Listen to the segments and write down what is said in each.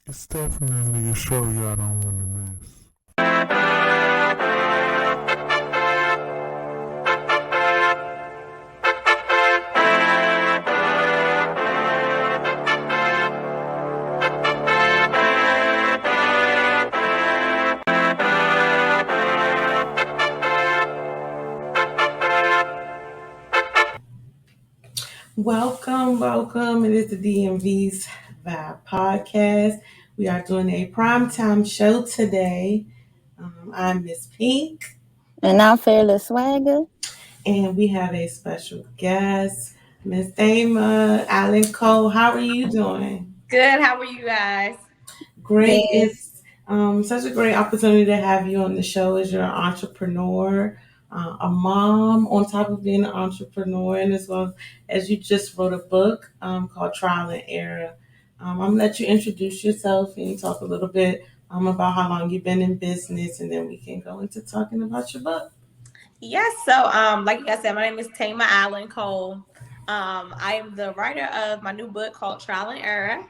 It's definitely a show y'all don't want to miss. Welcome. It is the DMV's Vibe Podcast. We are doing a primetime show today. I'm Miss Pink, And I'm Fearless Swagger. and we have a special guest, Miss Thema Allen-Cole. How are you doing? Good. How are you guys? Great. Yes. It's such a great opportunity to have you on the show as you're an entrepreneur, a mom, on top of being an entrepreneur, and as well as you just wrote a book called Trial and Error. I'm going to let you introduce yourself and talk a little bit about how long you've been in business, and then we can go into talking about your book. Yes. So, like you guys said, my name is Thema Allen-Cole. I am the writer of my new book called Trial and Error.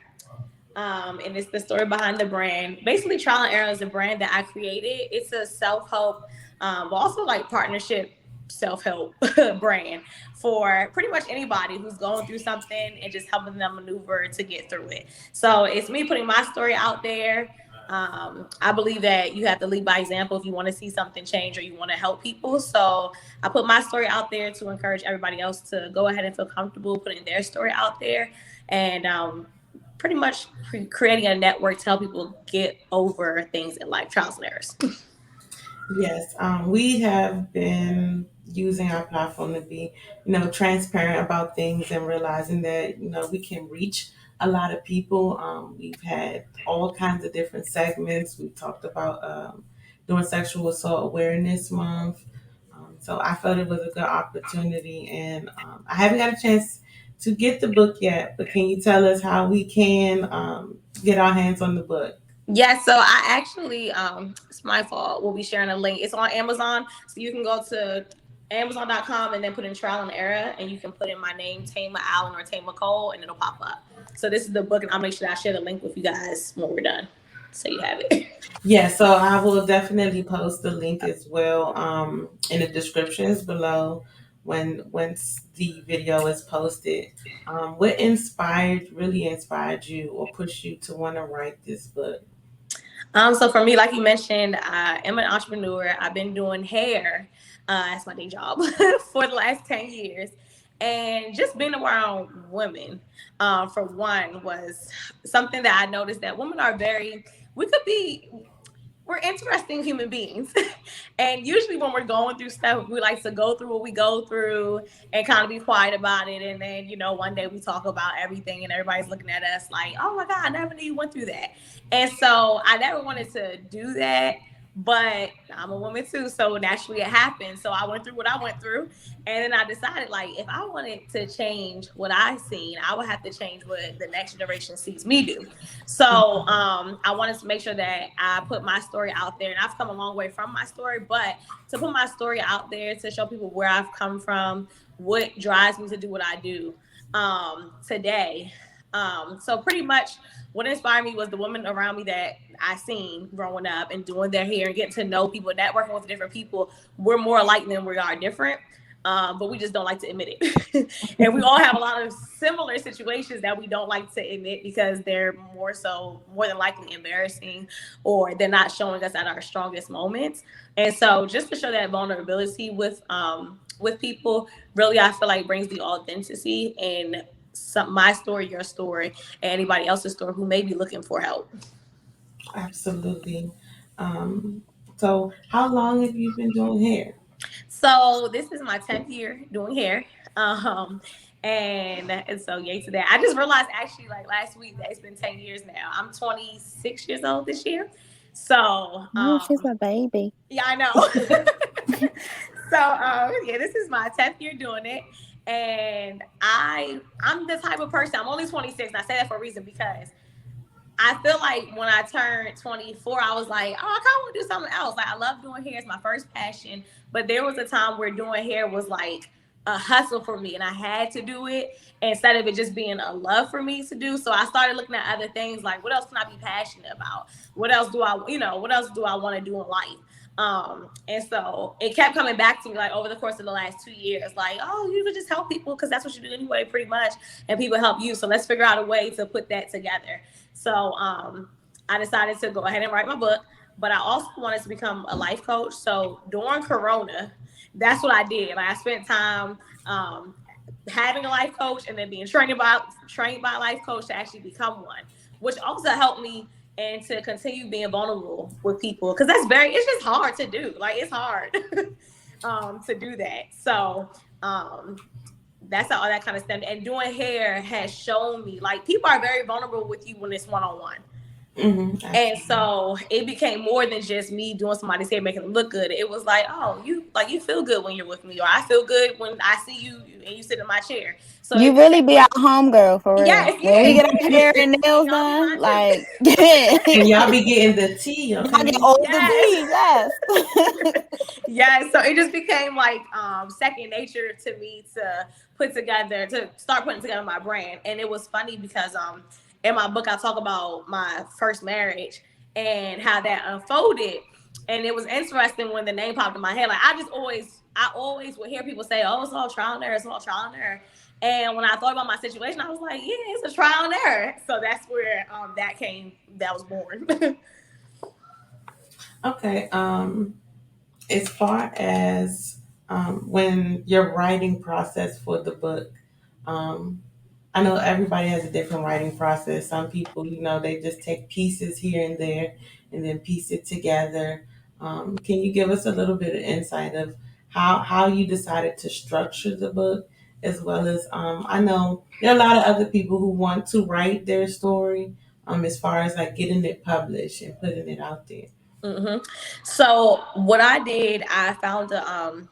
And it's the story behind the brand. Basically, Trial and Error is a brand that I created. It's a self-help, but also like partnership self-help brand for pretty much anybody who's going through something and just helping them maneuver to get through it. So it's me putting my story out there. I believe that you have to lead by example if you want to see something change or you want to help people. So I put my story out there to encourage everybody else to go ahead and feel comfortable putting their story out there. And pretty much creating a network to help people get over things in life, trials and errors. Yes, we have been using our platform to be, transparent about things and realizing that, we can reach a lot of people. We've had all kinds of different segments. We talked about doing Sexual Assault Awareness Month. So I felt it was a good opportunity, and I haven't got a chance to get the book yet. But can you tell us how we can get our hands on the book? Yeah, so I actually, it's my fault. We'll be sharing a link. It's on Amazon, so you can go to Amazon.com and then put in Trial and Error, and you can put in my name, Thema Allen or Thema Cole, and it'll pop up. So this is the book, and I'll make sure that I share the link with you guys when we're done, so you have it. Yeah, so I will definitely post the link as well in the descriptions below once the video is posted. What really inspired you or pushed you to want to write this book? So for me, like you mentioned, I am an entrepreneur. I've been doing hair as my day job for the last 10 years. And just being around women, for one, was something that I noticed that women are we're interesting human beings. And usually when we're going through stuff, we like to go through what we go through and kind of be quiet about it. And then, one day we talk about everything and everybody's looking at us like, oh my God, I never knew you went through that. And so I never wanted to do that. But I'm a woman too, so naturally it happened. So I went through what I went through, and then I decided, like, if I wanted to change what I seen, I would have to change what the next generation sees me do. So I wanted to make sure that I put my story out there, and I've come a long way from my story, but to put my story out there to show people where I've come from, what drives me to do what I do today. So pretty much what inspired me was the women around me that I seen growing up and doing their hair and getting to know people, networking with different people. We're more alike than we are different, but we just don't like to admit it. And we all have a lot of similar situations that we don't like to admit because they're more than likely embarrassing, or they're not showing us at our strongest moments. And so just to show that vulnerability with people, really, I feel like brings the authenticity and my story, your story, and anybody else's story who may be looking for help. Absolutely. So how long have you been doing hair? So this is my 10th year doing hair. And so yay to that. I just realized actually like last week that it's been 10 years now. I'm 26 years old this year. So She's my baby. Yeah, I know. So this is my 10th year doing it. And I'm the type of person, I'm only 26, and I say that for a reason because I feel like when I turned 24, I was like, oh, I kind of want to do something else. Like, I love doing hair. It's my first passion. But there was a time where doing hair was like a hustle for me, and I had to do it instead of it just being a love for me to do. So I started looking at other things like, what else can I be passionate about? What else do I, what else do I want to do in life? And so it kept coming back to me like over the course of the last 2 years, like, oh, you could just help people because that's what you do anyway, pretty much, and people help you. So let's figure out a way to put that together. So I decided to go ahead and write my book, but I also wanted to become a life coach. So during Corona, that's what I did. Like I spent time having a life coach and then being trained by a life coach to actually become one, which also helped me and to continue being vulnerable with people because it's just hard to do. Like it's hard to do that. So that's how all that kind of stuff. And doing hair has shown me like people are very vulnerable with you when it's one-on-one. Mm-hmm, and so it became more than just me doing somebody's hair, making them look good. It was like, oh, you feel good when you're with me, or I feel good when I see you and you sit in my chair. So you really be our homegirl for real. Yes, when we get our hair and nails done, like and y'all be getting the tea. Okay? I get all the tea, yes. Yes. So it just became like second nature to me to start putting together my brand. And it was funny because in my book, I talk about my first marriage and how that unfolded. And it was interesting when the name popped in my head. Like I always would hear people say, oh, it's all trial and error. It's all trial and error. And when I thought about my situation, I was like, yeah, it's a trial and error. So that's where that was born. Okay. As far as when your writing process for the book, I know everybody has a different writing process. Some people, they just take pieces here and there and then piece it together. Can you give us a little bit of insight of how you decided to structure the book, as well as I know there are a lot of other people who want to write their story, as far as like getting it published and putting it out there. Mm-hmm. So what I did, I found a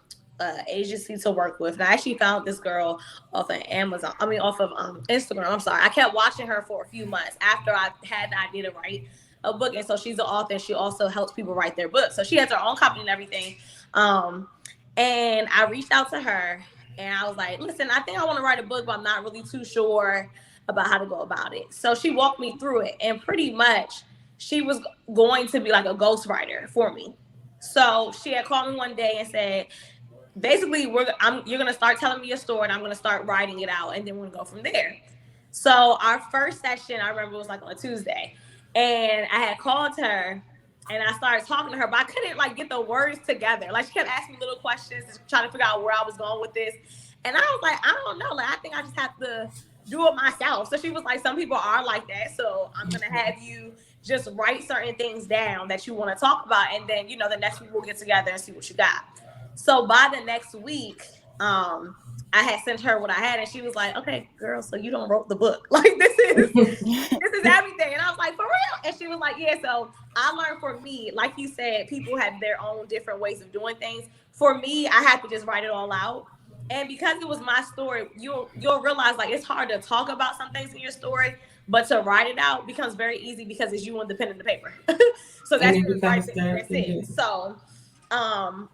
agency to work with, and I actually found this girl off of off of Instagram. I'm sorry, I kept watching her for a few months after I had the idea to write a book, and so she's an author. And she also helps people write their books. So she has her own company and everything. And I reached out to her, and I was like, "Listen, I think I want to write a book, but I'm not really too sure about how to go about it." So she walked me through it, and pretty much she was going to be like a ghostwriter for me. So she had called me one day and said, basically, you're going to start telling me your story and I'm going to start writing it out and then we're going to go from there. So our first session, I remember, was like on a Tuesday, and I had called her and I started talking to her, but I couldn't like get the words together. Like she kept asking me little questions, trying to figure out where I was going with this. And I was like, I don't know. Like, I think I just have to do it myself. So she was like, some people are like that. So I'm going to have you just write certain things down that you want to talk about. And then, the next week we'll get together and see what you got. So by the next week, I had sent her what I had, and she was like, okay, girl, so you don't wrote the book. Like, this is everything. And I was like, for real? And she was like, yeah. So I learned, for me, like you said, people have their own different ways of doing things. For me, I had to just write it all out. And because it was my story, you'll realize like it's hard to talk about some things in your story, but to write it out becomes very easy because it's you on the pen and the paper. So that's the right thing. That's it. So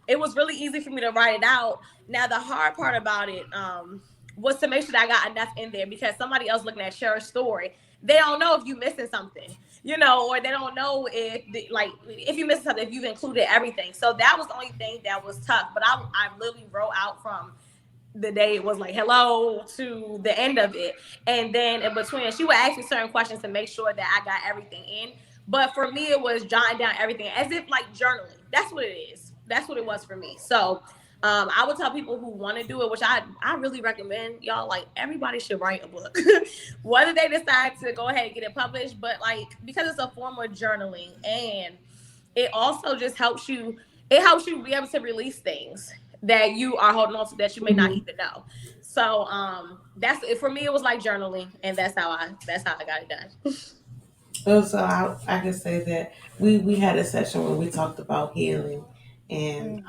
it was really easy for me to write it out. Now the hard part about it was to make sure that I got enough in there, because somebody else looking at your story, they don't know if you're missing something, or they don't know if you're missing something, if you've included everything. So that was the only thing that was tough. But I literally wrote out from the day it was like hello to the end of it, and then in between she would ask me certain questions to make sure that I got everything in. But for me, it was jotting down everything as if like journaling. That's what it is. That's what it was for me. So I would tell people who want to do it, which I really recommend, y'all, like everybody should write a book, whether they decide to go ahead and get it published, but like, because it's a form of journaling, and it also just helps you be able to release things that you are holding on to that you may not even know. So that's it for me. It was like journaling, and that's how I got it done. So I can say that we had a session where we talked about healing, and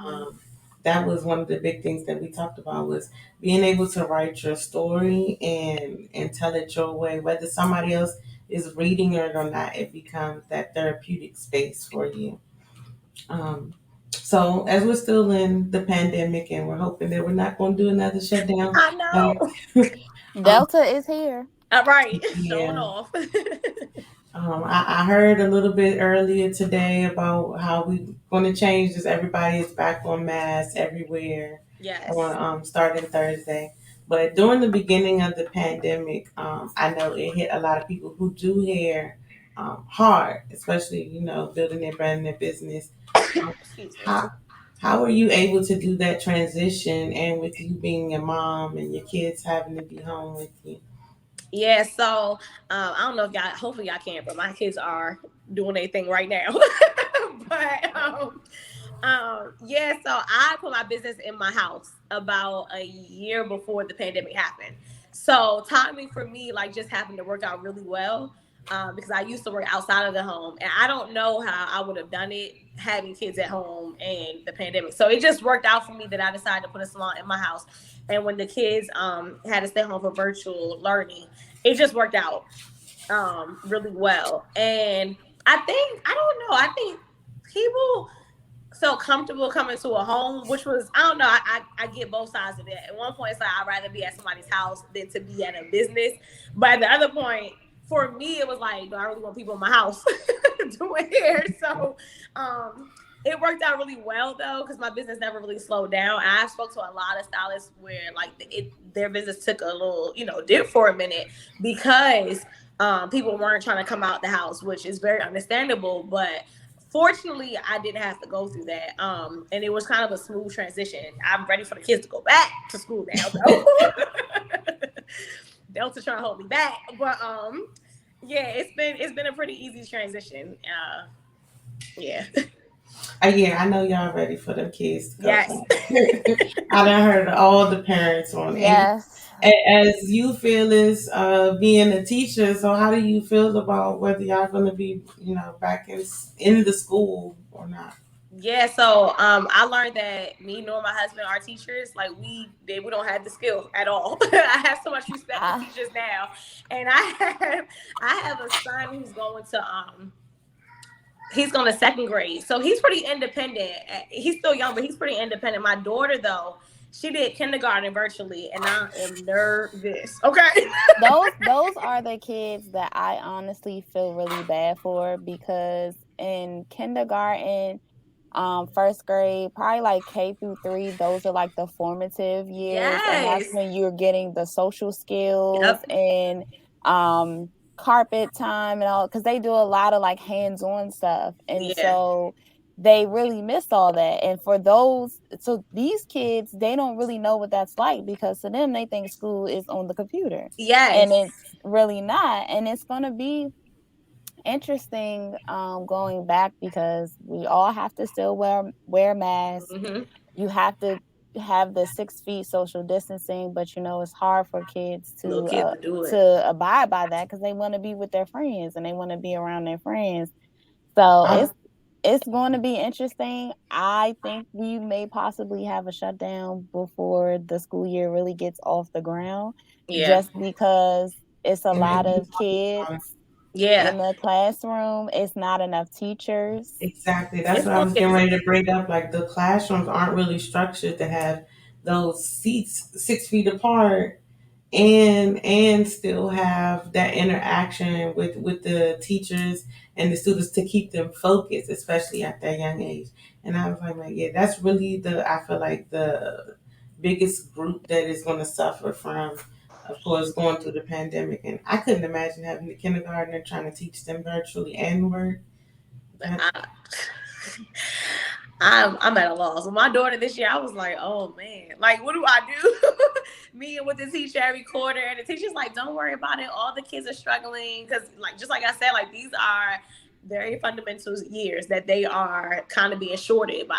that was one of the big things that we talked about, was being able to write your story and tell it your way, whether somebody else is reading it or not. It becomes that therapeutic space for you. So as we're still in the pandemic and we're hoping that we're not going to do another shutdown, I know. um, Delta is here. All right, showing yeah. off. I heard a little bit earlier today about how we're going to change this. Everybody is back on masks everywhere Yes. on starting Thursday. But during the beginning of the pandemic, I know it hit a lot of people who do hair hard, especially building their brand and their business. Um, Excuse me. how how were you able to do that transition, and with you being a mom and your kids having to be home with you? Yeah, so I don't know if y'all, hopefully y'all can, but my kids are doing their thing right now. but yeah, so I put my business in my house about a year before the pandemic happened. So timing for me, like, just happened to work out really well. Because I used to work outside of the home, and I don't know how I would have done it having kids at home and the pandemic. So it just worked out for me that I decided to put a salon in my house. And when the kids had to stay home for virtual learning, it just worked out really well. And I don't know, I think people so comfortable coming to a home, which was, I don't know, I get both sides of that. At one point, it's like I'd rather be at somebody's house than to be at a business. But at the other point, for me, it was like, do I really want people in my house doing hair? So it worked out really well though, because my business never really slowed down. And I spoke to a lot of stylists where like their business took a little, dip for a minute because people weren't trying to come out the house, which is very understandable. But fortunately, I didn't have to go through that. And it was kind of a smooth transition. I'm ready for the kids to go back to school now, though. Delta trying to hold me back, but yeah, it's been a pretty easy transition. Yeah. Yeah, I know y'all ready for them kids to go Yes. back. I done heard all the parents on. Yes. And as you feel is being a teacher, so how do you feel about whether y'all going to be, back in the school or not? Yeah, so I learned that me nor my husband are teachers. Like we don't have the skill at all. I have so much respect for teachers now, and I have a son who's going to he's going to second grade, so he's pretty independent. He's still young, but he's pretty independent. My daughter though, she did kindergarten virtually, and I am nervous. Okay, those are the kids that I honestly feel really bad for, because in kindergarten, first grade, probably like K through 3, those are like the formative years, and that's yes, when you're getting the social skills yep, and carpet time and all, because they do a lot of like hands-on stuff, and yeah, so they really miss all that. And for those, so these kids, they don't really know what that's like, because to them they think school is on the computer, and yes, it's really not. And it's going to be interesting going back, because we all have to still wear masks. mm-hmm. You have to have the 6 feet social distancing, but it's hard for kids Little kids to do it. to abide by that, because they want to be with their friends and they want to be around their friends. So I, it's going to be interesting. I think we may possibly have a shutdown before the school year really gets off the ground, Yeah, just because it's a and lot maybe of kids yeah, in the classroom. It's not enough teachers. exactly. That's it's what I gonna was get getting ready to bring up. Like the classrooms aren't really structured to have those seats 6 feet apart and still have that interaction with the teachers and the students to keep them focused, especially at that young age. And I was like, yeah, that's really I feel like the biggest group that is going to suffer from, of course, going through the pandemic. And I couldn't imagine having the kindergartner trying to teach them virtually and work. That, I, I'm at a loss. With my daughter this year, I was like, oh man, like what do I do? Meeting with the teacher every quarter, and the teacher's like, don't worry about it. All the kids are struggling because, like, just like I said, like these are very fundamental years that they are kind of being shorted by.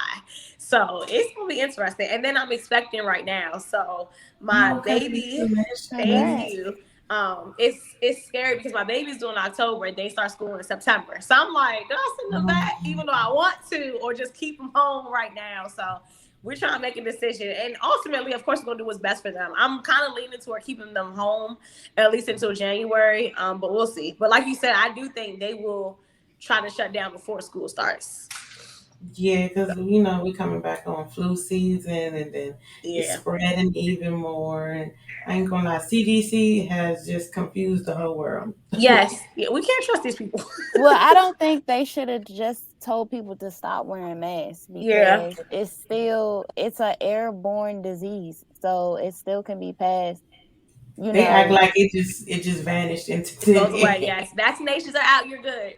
So it's gonna be interesting. And then I'm expecting right now. So my oh, baby, thank Congrats. congratulations. you. It's scary because my baby's due in October and they start school in September. So I'm like, do I send them back even though I want to, or just keep them home right now? So we're trying to make a decision, and ultimately, of course, we're gonna do what's best for them. I'm kind of leaning toward keeping them home at least until January, but we'll see. But like you said, I do think they will try to shut down before school starts. Yeah, because we're coming back on flu season, and then it's Yeah. spreading even more. And I ain't gonna lie, CDC has just confused the whole world. Yes. Yeah, we can't trust these people. Well, I don't think they should have just told people to stop wearing masks Yeah. because it's a airborne disease, so it still can be passed. You They act know, like it just vanished into It thin goes away. air. Yes. Vaccinations are out. You're good.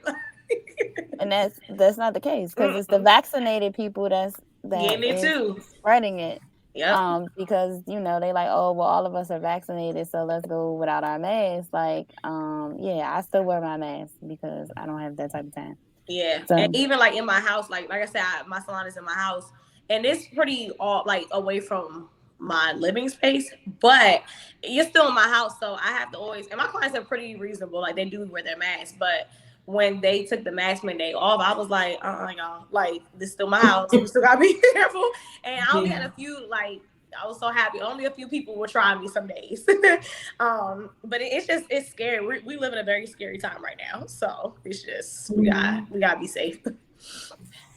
and that's not the case because it's the Mm-mm. vaccinated people that Getting it is too. spreading it. Yep. Because they like, oh well, all of us are vaccinated, so let's go without our masks. Like, yeah, I still wear my mask because I don't have that type of time. Yeah, and So even like in my house, like I said, my salon is in my house, and it's pretty all like away from my living space, but you're still in my house, so I have to always. And my clients are pretty reasonable, like they do wear their masks, but when they took the mask mandate off, I was like, y'all, like this is still my house, we still gotta be careful. And I only had Yeah. a few like. I was so happy. Only a few people were trying me some days, but it's scary. We live in a very scary time right now, so it's just Mhm. we gotta be safe.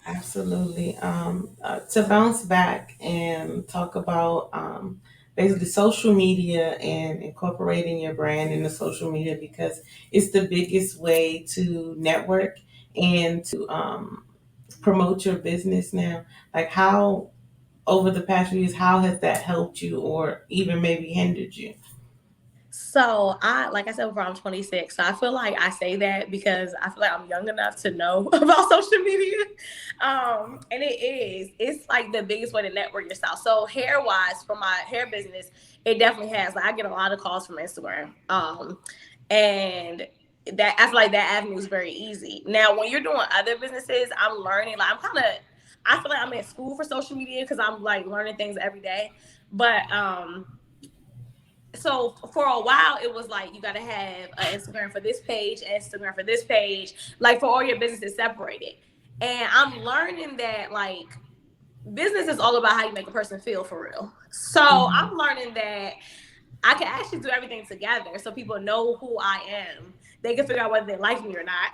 Absolutely. To bounce back and talk about basically social media and incorporating your brand in the social media because it's the biggest way to network and to promote your business now. Like, how, over the past few years, how has that helped you or even maybe hindered you? So like I said before, I'm 26. So I feel like I say that because I feel like I'm young enough to know about social media. And it's like the biggest way to network yourself. So hair wise, for my hair business, it definitely has. Like I get a lot of calls from Instagram. And that I feel like that avenue is very easy. Now, when you're doing other businesses, I'm learning. Like I feel like I'm in school for social media because I'm like learning things every day. But so for a while it was like you got to have an Instagram for this page, Instagram for this page, like for all your businesses separated. And I'm learning that like business is all about how you make a person feel for real. So Mhm. I'm learning that I can actually do everything together so people know who I am. They can figure out whether they like me or not,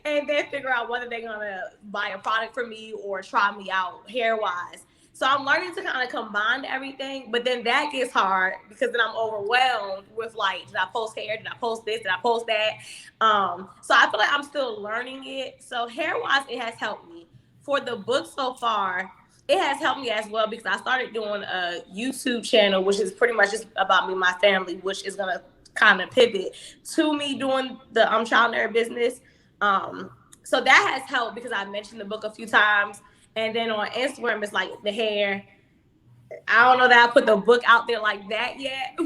and then figure out whether they're gonna buy a product from me or try me out hair wise. So I'm learning to kind of combine everything, but then that gets hard because then I'm overwhelmed with like, did I post hair? Did I post this? Did I post that? So I feel like I'm still learning it. So hair wise, it has helped me. For the book so far, it has helped me as well because I started doing a YouTube channel, which is pretty much just about me and my family, which is gonna kind of pivot to me doing the child nerd business. Um, so that has helped because I mentioned the book a few times, and then on Instagram it's like the hair. I don't know that I put the book out there like that yet,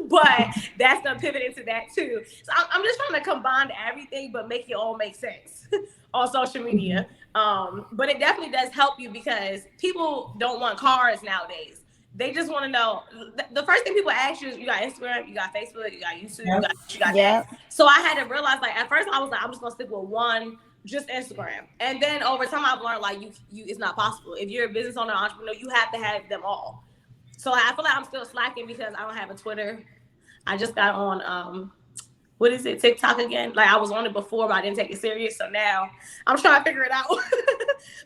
but that's gonna pivot into that too. So I'm just trying to combine everything, but make it all make sense on social media. But it definitely does help you because people don't want cars nowadays. They just want to know. The first thing people ask you is, you got Instagram, you got Facebook, you got YouTube, Yep. you got that. yeah, So I had to realize, like at first I was like, I'm just gonna stick with one, just Instagram. And then over time I've learned like you it's not possible. If you're a business owner, entrepreneur, you have to have them all. So I feel like I'm still slacking because I don't have a Twitter. I just got on what is it, TikTok again? Like I was on it before, but I didn't take it serious. So now I'm trying to figure it out.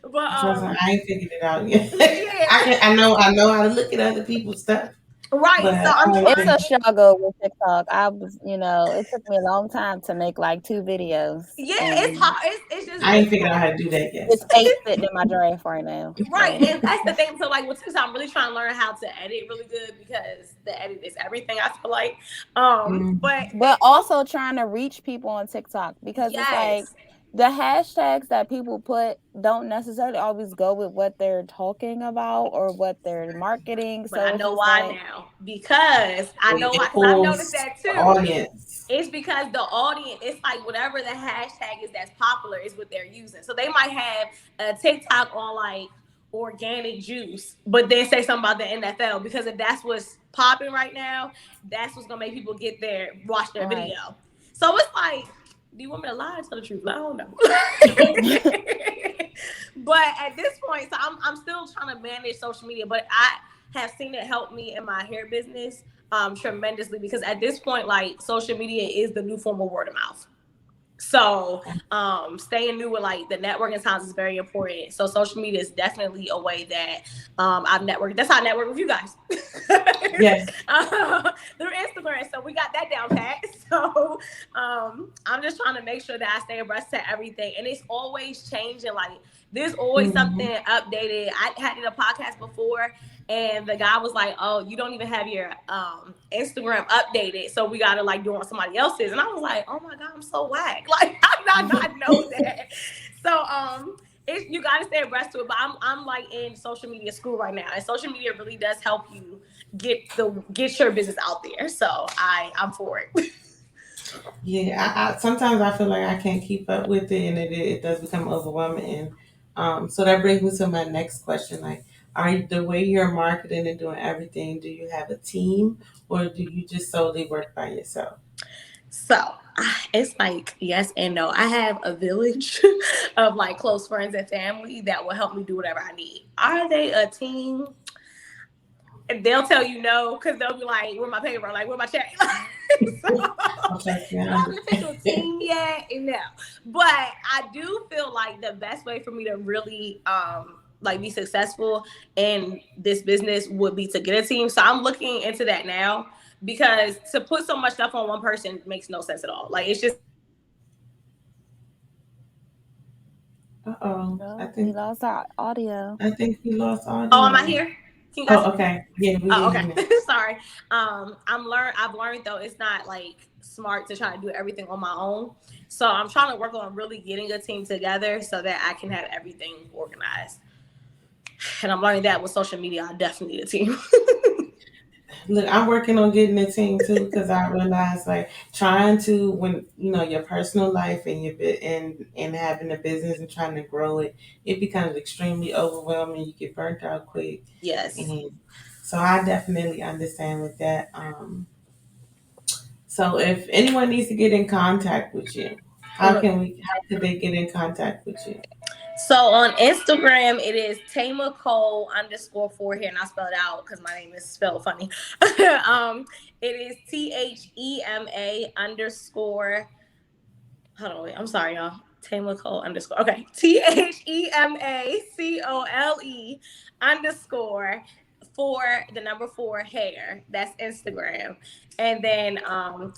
But Trust me, I ain't figured it out yet. yeah, I know how to look at other people's stuff, right. but So I'm I ain't it's trying. a figured. struggle with TikTok. It took me a long time to make like 2 videos, Yeah, it's and hard. It's just I ain't it's figured out how to do that yet. it's 8 sitting in my draft right now. right, So and that's the thing. So like with TikTok, I'm really trying to learn how to edit really good because the edit is everything. I feel like, Mm. but but also trying to reach people on TikTok because it's like yes, the hashtags that people put don't necessarily always go with what they're talking about or what they're marketing. but So I it's know just why like, now because I know why It because I've noticed pulls that the too. audience. It's because the audience, it's like whatever the hashtag is that's popular is what they're using. So they might have a TikTok on like organic juice, but then say something about the NFL because if that's what's popping right now, that's what's gonna make people get there, watch their right. video. So it's like, do you want me to lie or tell the truth? I don't know. But at this point, so I'm still trying to manage social media, but I have seen it help me in my hair business tremendously because at this point, like social media is the new form of word of mouth. So staying new with like the networking times is very important. So social media is definitely a way that I've networked. That's how I network with you guys. Yes. Through Instagram. So we got that down pat. So I'm just trying to make sure that I stay abreast to everything. And it's always changing. Like there's always something updated. I had did a podcast before and the guy was like, "Oh, you don't even have your Instagram updated, so we gotta like do it on somebody else's." And I was like, "Oh my god, I'm so whack! Like I did not know that." So you gotta stay abreast to it. But I'm like in social media school right now, and social media really does help you get your business out there. So I'm for it. Yeah, I sometimes I feel like I can't keep up with it, and it does become overwhelming. And so that brings me to my next question: like, the way you're marketing and doing everything? Do you have a team, or do you just solely work by yourself? So it's like yes and no. I have a village of like close friends and family that will help me do whatever I need. Are they a team? They'll tell you no because they'll be like, "Where my paper? Like, where my check?" So, Okay, do I have an official team yet? No, but I do feel like the best way for me to really like be successful in this business would be to get a team. So I'm looking into that now because to put so much stuff on one person makes no sense at all. Like it's just Uh-oh, Well, we lost our audio. I think we lost oh, am I audio. here? Can you guys? Oh, okay. Yeah, we Oh, hear okay. you now. Sorry. I've learned though it's not like smart to try to do everything on my own. So I'm trying to work on really getting a team together so that I can have everything organized. And I'm learning that with social media, I definitely need a team. Look, I'm working on getting a team too because I realize like trying to when your personal life and and having a business and trying to grow it, it becomes extremely overwhelming. You get burnt out quick, Yes. and so I definitely understand with that. So if anyone needs to get in contact with you, Mhm. how could they get in contact with you? So on Instagram, it is Thema Cole _4 here, and I spelled it out because my name is spelled funny. It is THEMA underscore. Hold on, wait. I'm sorry, y'all. Thema Cole underscore. Okay, THEMACOLE underscore for the number 4 hair. That's Instagram. And then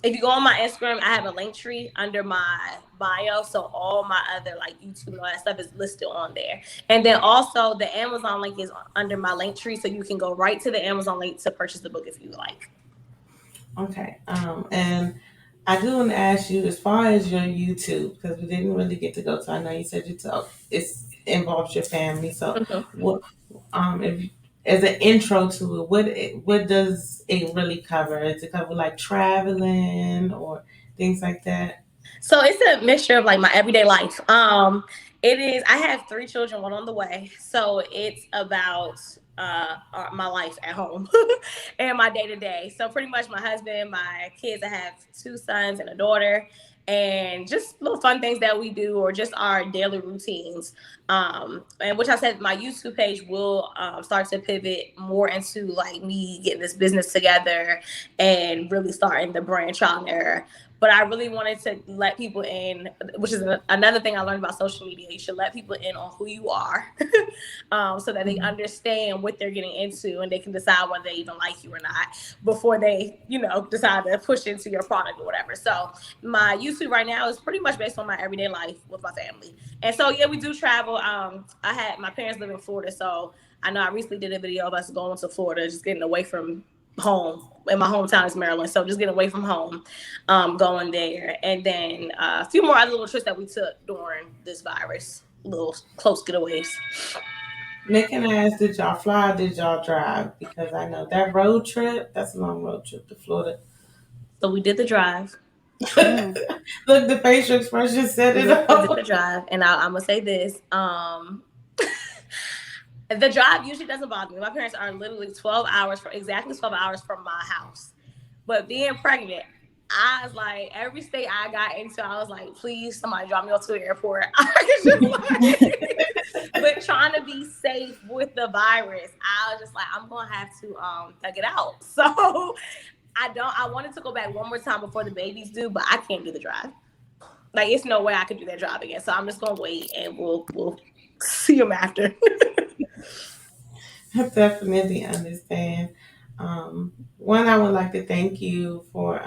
if you go on my Instagram, I have a link tree under my bio. So all my other like YouTube and all that stuff is listed on there. And then also the Amazon link is under my link tree. So you can go right to the Amazon link to purchase the book if you like. Okay. And I do want to ask you as far as your YouTube because we didn't really get to go to. I know you said it's involves your family. So Mhm. what if as an intro to it, what does it really cover? Does it cover like traveling or things like that? So it's a mixture of like my everyday life. It is. I have 3 children, one on the way. So it's about my life at home and my day to day. So pretty much my husband, my kids. I have 2 sons and a daughter, and just little fun things that we do, or just our daily routines. And which I said my YouTube page will start to pivot more into like me getting this business together and really starting the brand trial and error. But I really wanted to let people in, which is another thing I learned about social media. You should let people in on who you are so that they Mhm. understand what they're getting into and they can decide whether they even like you or not before they, decide to push into your product or whatever. So my YouTube right now is pretty much based on my everyday life with my family. And so, yeah, we do travel. I had my parents live in Florida. So I know I recently did a video of us going to Florida, just getting away from home. And my hometown is Maryland, so just getting away from home, going there, and then a few more other little trips that we took during this virus, little close getaways. Nick and I asked, did y'all fly or did y'all drive? Because I know that road trip, that's a long road trip to Florida. So we did the drive. Mm. Look, the facial expression said We it did the all. drive, and I'm gonna say this: the drive usually doesn't bother me. My parents are literally 12 hours for exactly 12 hours from my house. But being pregnant, I was like, every state I got into, I was like, please, somebody drop me off to the airport. I was just like, but trying to be safe with the virus, I was just like, I'm gonna have to thug it out. So I wanted to go back one more time before the babies do, but I can't do the drive. Like it's no way I could do that job again. So I'm just gonna wait and we'll see him after. I definitely understand. One, I would like to thank you for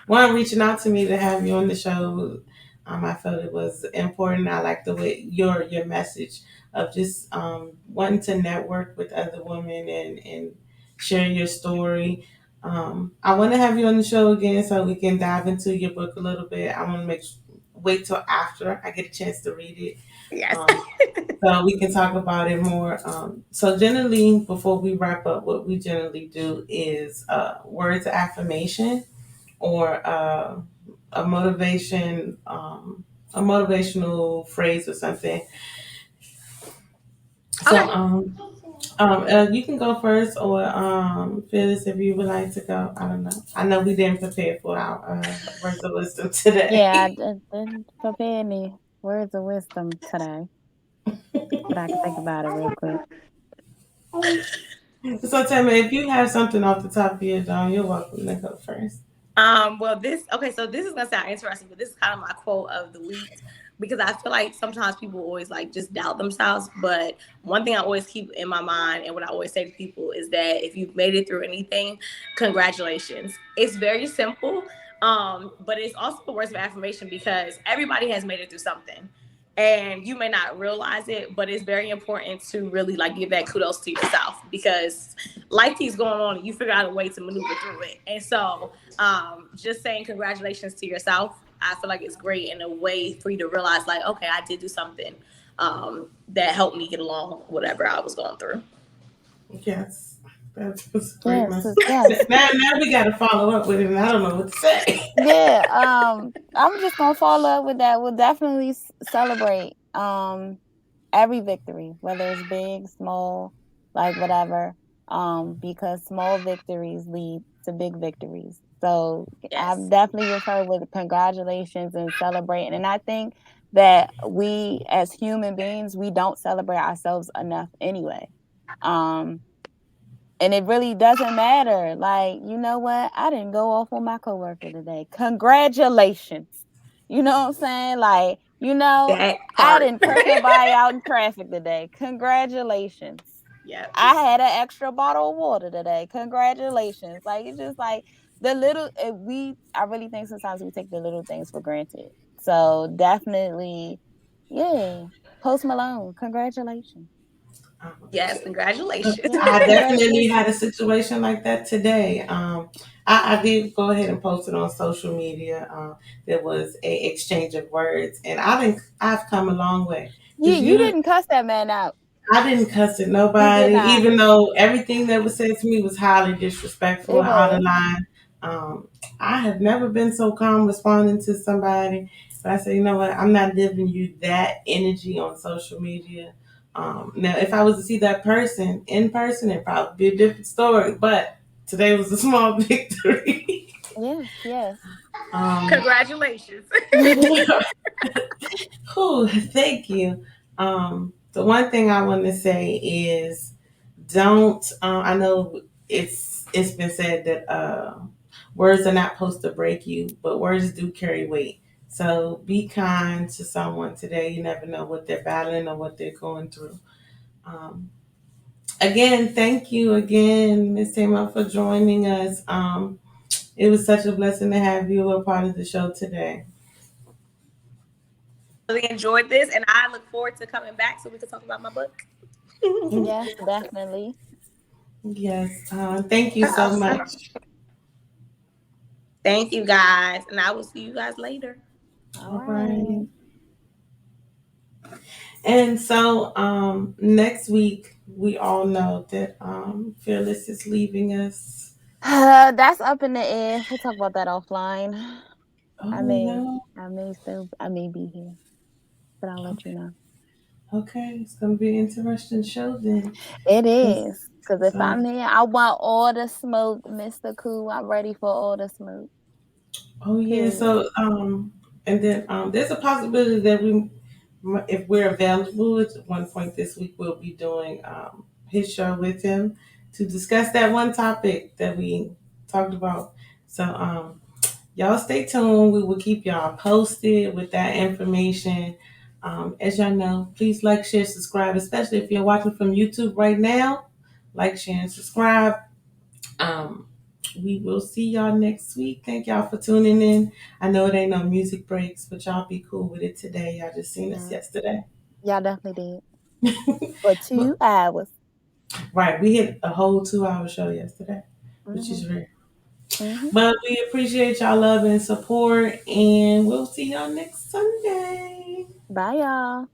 one reaching out to me to have you on the show. I felt it was important. I like the way your message of just wanting to network with other women and share your story. I want to have you on the show again so we can dive into your book a little bit. I want to wait till after I get a chance to read it. Yes. Um, so we can talk about it more. So generally, before we wrap up, what we generally do is words of affirmation or a motivation, a motivational phrase or something. So Okay. you can go first, or Phyllis, if you would like to go. I don't know. I know we didn't prepare for our words of wisdom Yeah, today. didn't prepare any words of wisdom today, but I can think about it real quick. So tell me, if you have something off the top of your dome, you're welcome to go first. Well, this okay. So this is gonna sound interesting, but this is kind of my quote of the week because I feel like sometimes people always like just doubt themselves. But one thing I always keep in my mind and what I always say to people is that if you've made it through anything, congratulations. It's very simple, but it's also words of affirmation because everybody has made it through something. And you may not realize it, but it's very important to really like give that kudos to yourself because life keeps going on and you figure out a way to maneuver through it. And so just saying congratulations to yourself, I feel like it's great in a way for you to realize like, okay, I did do something that helped me get along whatever I was going through. Yes, that's a great Yes, message. yes. Now we got to follow up with it, and I don't know what to say. Yeah, I'm just gonna follow up with that. We'll definitely celebrate every victory, whether it's big, small, like whatever. Because small victories lead to big victories. So I'm Yes. definitely with her with congratulations and celebrating. And I think that we as human beings, we don't celebrate ourselves enough anyway. Um, and it really doesn't matter. Like, you know what? I didn't go off on my coworker today. Congratulations. You know what I'm saying? Like, That I part. didn't curse nobody out in traffic today. Congratulations. Yep. I had an extra bottle of water today. Congratulations. Like, it's just like the little I really think sometimes we take the little things for granted. So definitely, yeah. Post Malone, congratulations. Yes, congratulations. Yes, I definitely had a congratulations. situation like that today. I did go ahead and post it on social media. There was a exchange of words, and I've come a long way because You didn't cuss that man out. I didn't cuss at You did nobody, not. even though everything that was said to me was highly disrespectful It and out of was. line. I have never been so calm responding to somebody, but I said, you know what? I'm not giving you that energy on social media. Now, if I was to see that person in person, it'd probably be a different story. But today was a small victory. Yes, yes. um, Congratulations. Whew, thank you. The one thing I want to say is don't. I know it's been said that words are not supposed to break you, but words do carry weight. So be kind to someone today. You never know what they're battling or what they're going through. Um, Again, thank you again, Miss Thema, for joining us. It was such a blessing to have you a part of the show today. Really enjoyed this, and I look forward to coming back so we can talk about my book. Yes, definitely. Yes, thank you so much. Thank you guys, and I will see you guys later. All All right. right. And so next week, we all know that Fearless is leaving us. That's up in the air. We'll talk about that offline. I Oh may, no. I may be here, but I'll let you Okay. know. Okay. It's gonna be an interesting show then. It 'Cause- is. Because if So, I'm here, I want all the smoke, Mr. Cool. I'm ready for all the smoke. oh yeah. Period. So and then there's a possibility that if we're available at one point this week, we'll be doing his show with him to discuss that one topic that we talked about. So y'all stay tuned. We will keep y'all posted with that information. As y'all know, please like, share, subscribe, especially if you're watching from YouTube right now. Like, share, and subscribe. Um, we will see y'all next week. Thank y'all for tuning in. I know it ain't no music breaks, but y'all be cool with it today. Y'all just seen us Yeah. yesterday. Y'all definitely did. For But 2 hours. right, we hit a whole 2 hour show yesterday, which Mm-hmm. is rare. Mm-hmm. But we appreciate y'all love and support, and we'll see y'all next Sunday. Bye, y'all.